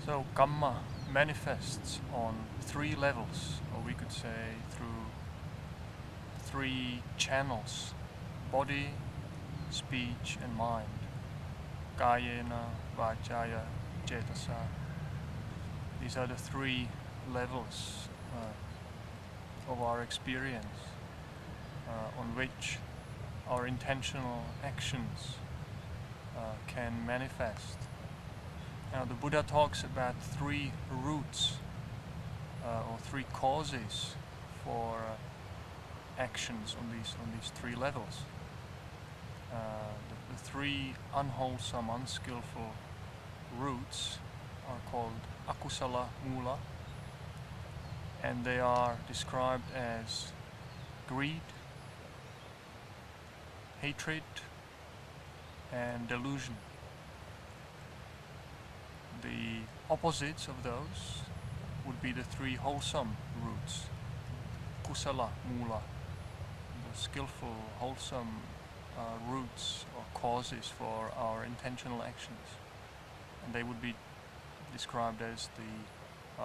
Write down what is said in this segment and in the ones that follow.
So Kamma manifests on three levels, or we could say through three channels: body, speech and mind. Kayena, Vajaya, Cetasa. These are the three levels of our experience on which our intentional actions can manifest. Now the Buddha talks about three roots or three causes for actions on these three levels. The three unwholesome, unskillful roots are called akusala, mula, and they are described as greed, hatred and delusion. The opposites of those would be the three wholesome roots: kusala, mula, the skillful, wholesome roots or causes for our intentional actions, and they would be described as the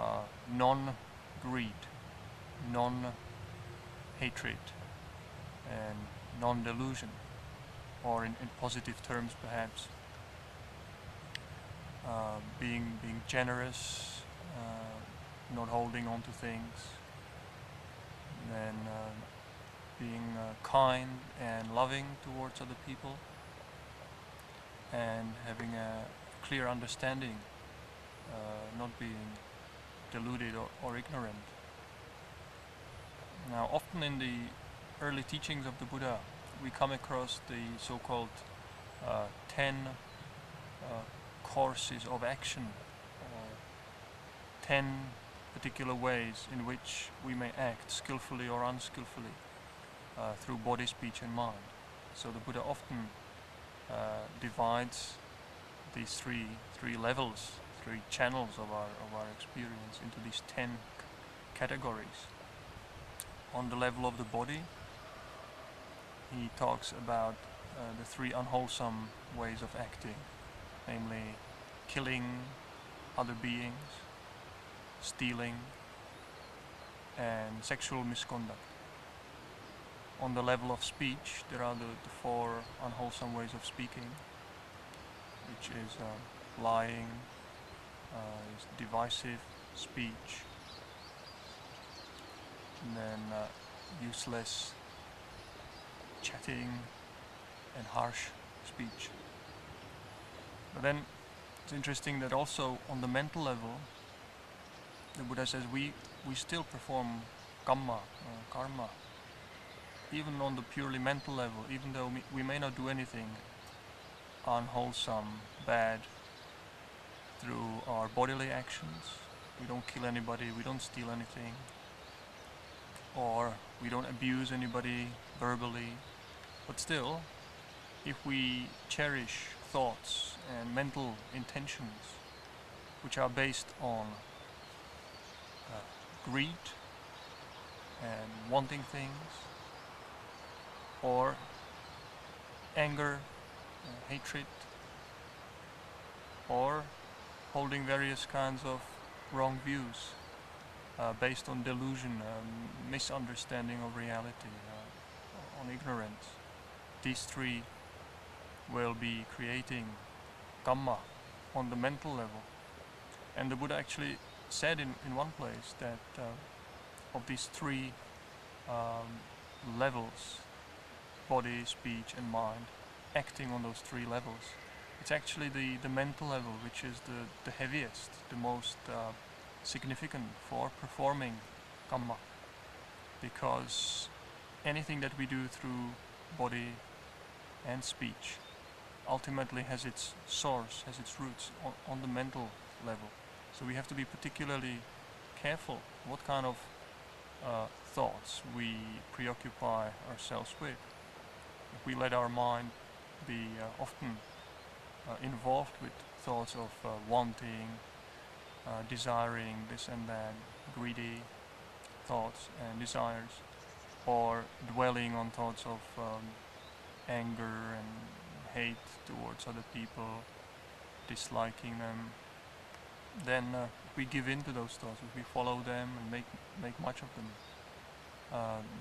non-greed, non-hatred and non-delusion, or in positive terms perhaps, being generous, not holding on to things, then being kind and loving towards other people, and having a clear understanding, not being deluded or ignorant. Now, often in the early teachings of the Buddha, we come across the so-called 10 courses of action, 10 particular ways in which we may act skillfully or unskillfully through body, speech and mind. So the Buddha often divides these three levels, three channels of our experience into these 10 categories. On the level of the body, he talks about the three unwholesome ways of acting, namely killing other beings, stealing and sexual misconduct. On the level of speech, there are the four unwholesome ways of speaking, which is lying, is divisive speech, and then useless chatting and harsh speech. But then it's interesting that also on the mental level, the Buddha says we still perform kamma, karma, even on the purely mental level, even though we may not do anything unwholesome, bad through our bodily actions. We don't kill anybody, we don't steal anything, or we don't abuse anybody verbally. But still, if we cherish thoughts and mental intentions which are based on greed and wanting things, or anger, hatred, or holding various kinds of wrong views based on delusion, misunderstanding of reality, on ignorance, these three will be creating kamma on the mental level. And the Buddha actually said in one place that of these three levels, body, speech and mind, acting on those three levels, it's actually the mental level which is the heaviest, the most significant for performing kamma, because anything that we do through body and speech ultimately has its source, has its roots on the mental level. So we have to be particularly careful what kind of thoughts we preoccupy ourselves with. If we let our mind be often involved with thoughts of wanting, desiring this and that, greedy thoughts and desires, or dwelling on thoughts of anger and hate towards other people, disliking them, then if we give in to those thoughts, if we follow them and make much of them,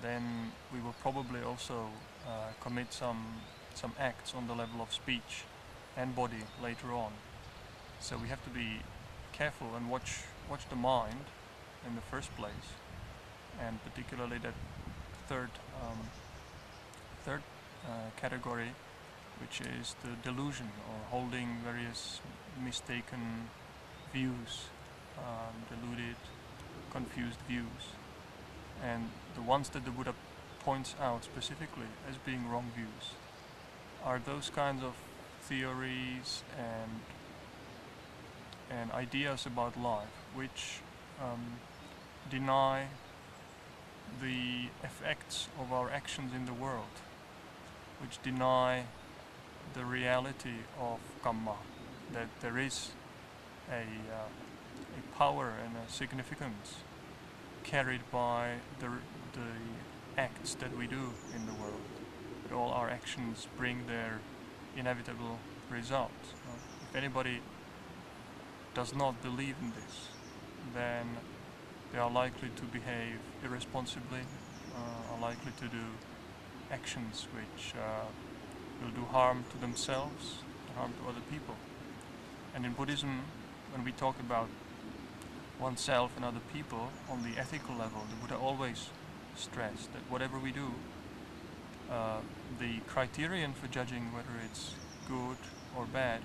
then we will probably also commit some acts on the level of speech and body later on. So we have to be careful and watch the mind in the first place, and particularly that third category, which is the delusion, or holding various mistaken views, deluded, confused views. And the ones that the Buddha points out specifically as being wrong views are those kinds of theories and ideas about life which deny the effects of our actions in the world, which deny the reality of Kamma, that there is a power and a significance carried by the acts that we do in the world, that all our actions bring their inevitable results. If anybody does not believe in this, then they are likely to behave irresponsibly, are likely to do actions which will do harm to themselves and harm to other people. And in Buddhism, when we talk about oneself and other people on the ethical level, the Buddha always stressed that whatever we do, the criterion for judging whether it's good or bad,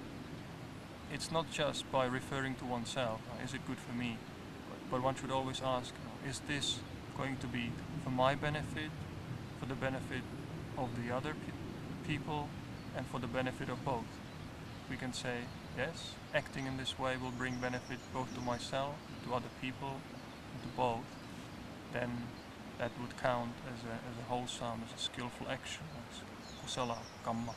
it's not just by referring to oneself, is it good for me, but one should always ask, is this going to be for my benefit, for the benefit of the other people, and for the benefit of both? We can say, yes, acting in this way will bring benefit both to myself, to other people, and to both. Then that would count as a wholesome, as a skillful action, as akusala, kamma.